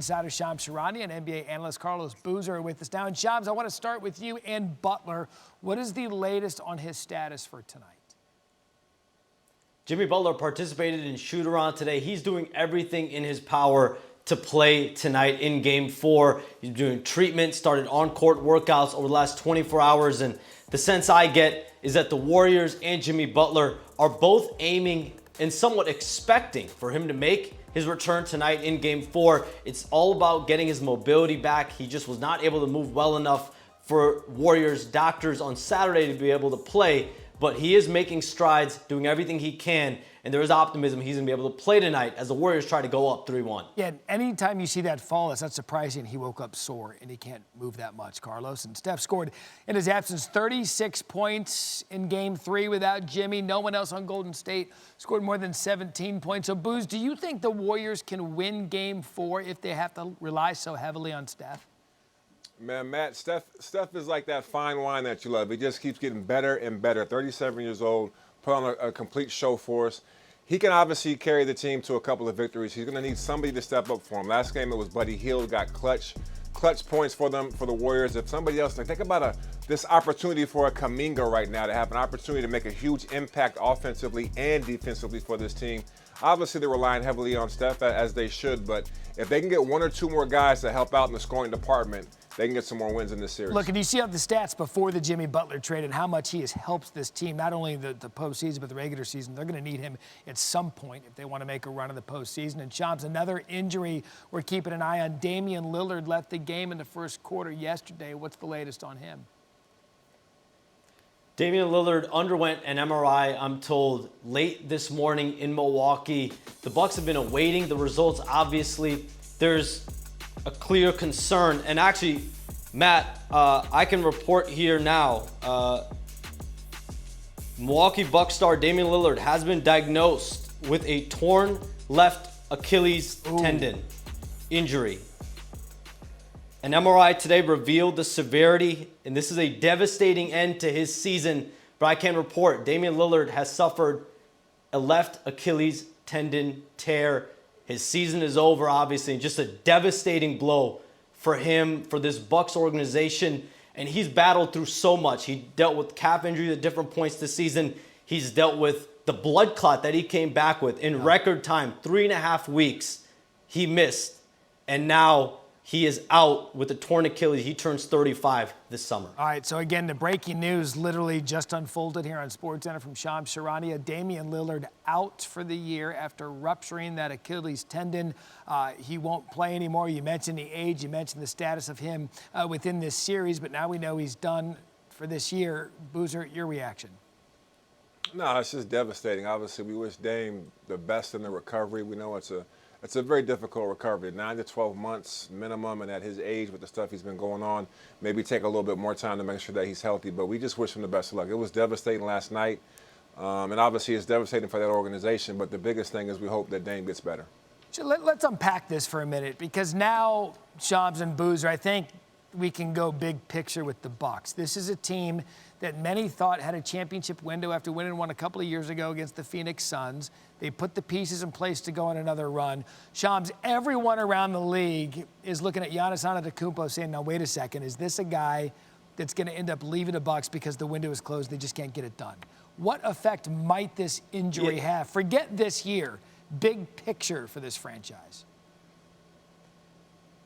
insider Shams Charania and NBA analyst Carlos Boozer are with us now. And Shams, I want to start with you and Butler. What is the latest on his status for tonight? Jimmy Butler participated in shoot-around today. He's doing everything in his power to play tonight in Game 4. He's doing treatment, started on-court workouts over the last 24 hours. And the sense I get is that the Warriors and Jimmy Butler are both aiming and somewhat expecting for him to make his return tonight in Game 4. It's all about getting his mobility back. He just was not able to move well enough for Warriors doctors on Saturday to be able to play. But he is making strides, doing everything he can, and there is optimism he's going to be able to play tonight as the Warriors try to go up 3-1. Yeah, anytime you see that fall, it's not surprising he woke up sore and he can't move that much, Carlos. And Steph scored in his absence 36 points in Game 3 without Jimmy. No one else on Golden State scored more than 17 points. So, Booz, do you think the Warriors can win Game 4 if they have to rely so heavily on Steph? Man, Matt, Steph is like that fine wine that you love. He just keeps getting better and better. 37 years old, put on a complete show for us. He can obviously carry the team to a couple of victories. He's going to need somebody to step up for him. Last game it was Buddy Hield, got clutch points for the Warriors. If somebody else, think about this opportunity for a Kuminga right now to have an opportunity to make a huge impact offensively and defensively for this team. Obviously, they're relying heavily on Steph, as they should, but if they can get one or two more guys to help out in the scoring department, they can get some more wins in this series. Look, and you see the stats before the Jimmy Butler trade and how much he has helped this team, not only the postseason, but the regular season. They're going to need him at some point if they want to make a run in the postseason. And Shams, another injury we're keeping an eye on. Damian Lillard left the game in the first quarter yesterday. What's the latest on him? Damian Lillard underwent an MRI, I'm told, late this morning in Milwaukee. The Bucks have been awaiting the results. Obviously, there's a clear concern. And actually, Matt, I can report here now. Milwaukee Bucks star Damian Lillard has been diagnosed with a torn left Achilles tendon injury. An MRI today revealed the severity, and this is a devastating end to his season. But I can report Damian Lillard has suffered a left Achilles tendon tear. His season is over, obviously, and just a devastating blow for him, for this Bucks organization. And he's battled through so much. He dealt with calf injuries at different points this season. He's dealt with the blood clot that he came back with in record time, 3.5 weeks he missed. And now he is out with a torn Achilles. He turns 35 this summer. All right, so again, the breaking news literally just unfolded here on SportsCenter from Shams Charania. Damian Lillard out for the year after rupturing that Achilles tendon. He won't play anymore. You mentioned the age. You mentioned the status of him within this series, but now we know he's done for this year. Boozer, your reaction? No, it's just devastating. Obviously, we wish Dame the best in the recovery. We know it's a very difficult recovery, 9 to 12 months minimum, and at his age with the stuff he's been going on, maybe take a little bit more time to make sure that he's healthy. But we just wish him the best of luck. It was devastating last night, and obviously it's devastating for that organization. But the biggest thing is we hope that Dame gets better. So let's unpack this for a minute, because now, Shams and Boozer, I think we can go big picture with the Bucks. This is a team that many thought had a championship window after winning one a couple of years ago against the Phoenix Suns. They put the pieces in place to go on another run. Shams, everyone around the league is looking at Giannis Antetokounmpo saying, now, wait a second, is this a guy that's going to end up leaving the Bucks because the window is closed, they just can't get it done? What effect might this injury have? Forget this year. Big picture for this franchise.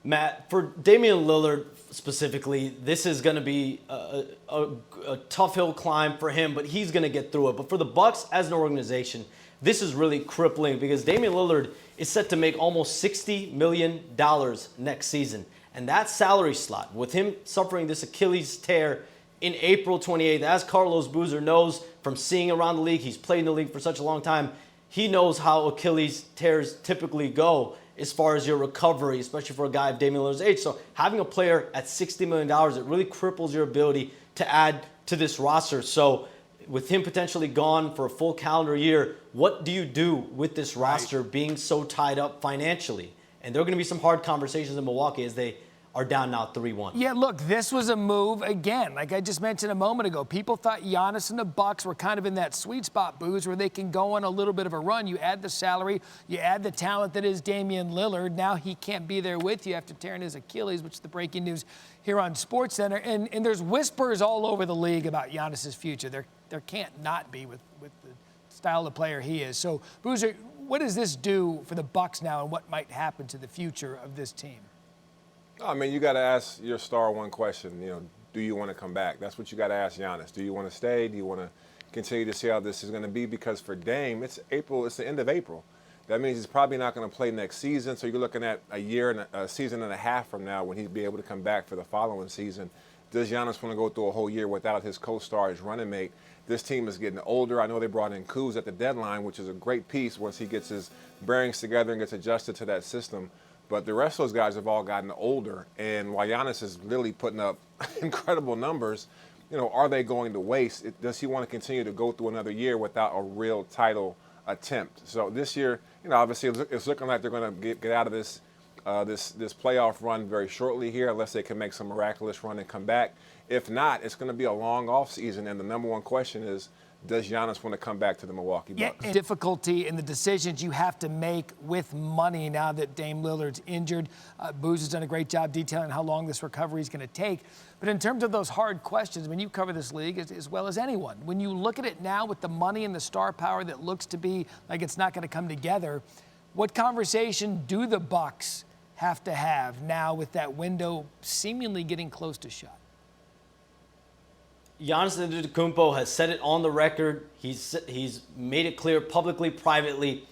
Matt, for Damian Lillard specifically, this is going to be a tough hill climb for him, but he's going to get through it. But for the Bucks as an organization, this is really crippling because Damian Lillard is set to make almost $60 million next season. And that salary slot, with him suffering this Achilles tear in April 28th, as Carlos Boozer knows from seeing around the league, he's played in the league for such a long time, he knows how Achilles tears typically go as far as your recovery, especially for a guy of Damian Lillard's age. So having a player at $60 million, it really cripples your ability to add to this roster. So with him potentially gone for a full calendar year, what do you do with this roster being so tied up financially? And there are going to be some hard conversations in Milwaukee as they are down now 3-1. Yeah, look, this was a move, again, like I just mentioned a moment ago. People thought Giannis and the Bucks were kind of in that sweet spot, Booze, where they can go on a little bit of a run. You add the salary, you add the talent that is Damian Lillard. Now he can't be there with you after tearing his Achilles, which is the breaking news here on SportsCenter. And there's whispers all over the league about Giannis's future. There can't not be with the style of player he is. So, Boozer, what does this do for the Bucks now, and what might happen to the future of this team? I mean, you got to ask your star one question. Do you want to come back? That's what you got to ask Giannis. Do you want to stay? Do you want to continue to see how this is going to be? Because for Dame, it's April. It's the end of April. That means he's probably not going to play next season. So you're looking at a season and a half from now when he'd be able to come back for the following season. Does Giannis want to go through a whole year without his co-star, his running mate? This team is getting older. I know they brought in Kuz at the deadline, which is a great piece once he gets his bearings together and gets adjusted to that system. But the rest of those guys have all gotten older. And while Giannis is really putting up incredible numbers, are they going to waste? Does he want to continue to go through another year without a real title attempt? So this year, obviously it's looking like they're going to get out of this playoff run very shortly here, unless they can make some miraculous run and come back. If not, it's going to be a long offseason. And the number one question is, does Giannis want to come back to the Milwaukee Bucks? Yeah, difficulty in the decisions you have to make with money now that Dame Lillard's injured. Booze has done a great job detailing how long this recovery is going to take. But in terms of those hard questions, when you cover this league as well as anyone, when you look at it now with the money and the star power that looks to be like it's not going to come together, what conversation do the Bucks have to have now with that window seemingly getting close to shut? Giannis Antetokounmpo has said it on the record. He's made it clear publicly, privately.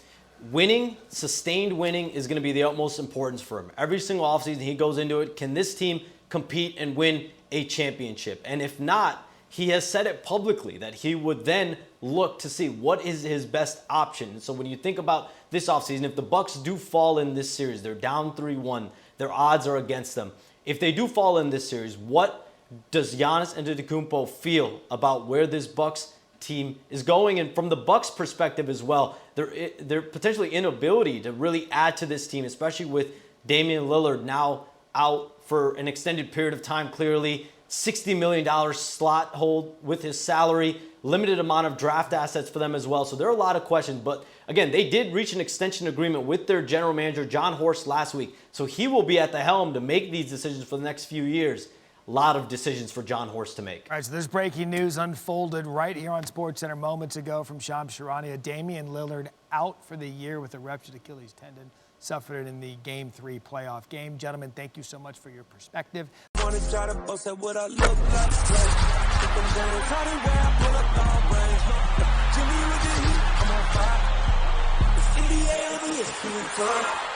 Winning, sustained winning, is going to be the utmost importance for him. Every single offseason he goes into it, can this team compete and win a championship? And if not, he has said it publicly that he would then look to see what is his best option. So when you think about this offseason, if the Bucks do fall in this series, they're down 3-1, their odds are against them. If they do fall in this series, what does Giannis Antetokounmpo feel about where this Bucks team is going? And from the Bucks' perspective as well, their potentially inability to really add to this team, especially with Damian Lillard now out for an extended period of time, clearly $60 million slot hold with his salary, limited amount of draft assets for them as well. So there are a lot of questions. But again, they did reach an extension agreement with their general manager, John Horst, last week. So he will be at the helm to make these decisions for the next few years. A lot of decisions for John Horst to make. All right, so there's breaking news unfolded right here on SportsCenter moments ago from Charania. Damian Lillard out for the year with a ruptured Achilles tendon, suffered it in the Game 3 playoff game. Gentlemen, thank you so much for your perspective. Wanna try to boast at what I look like. Think I'm gonna try to wear, I pull up all brains. Jimmy with the heat, I'm on fire. It's NBA, I'm a ESPN.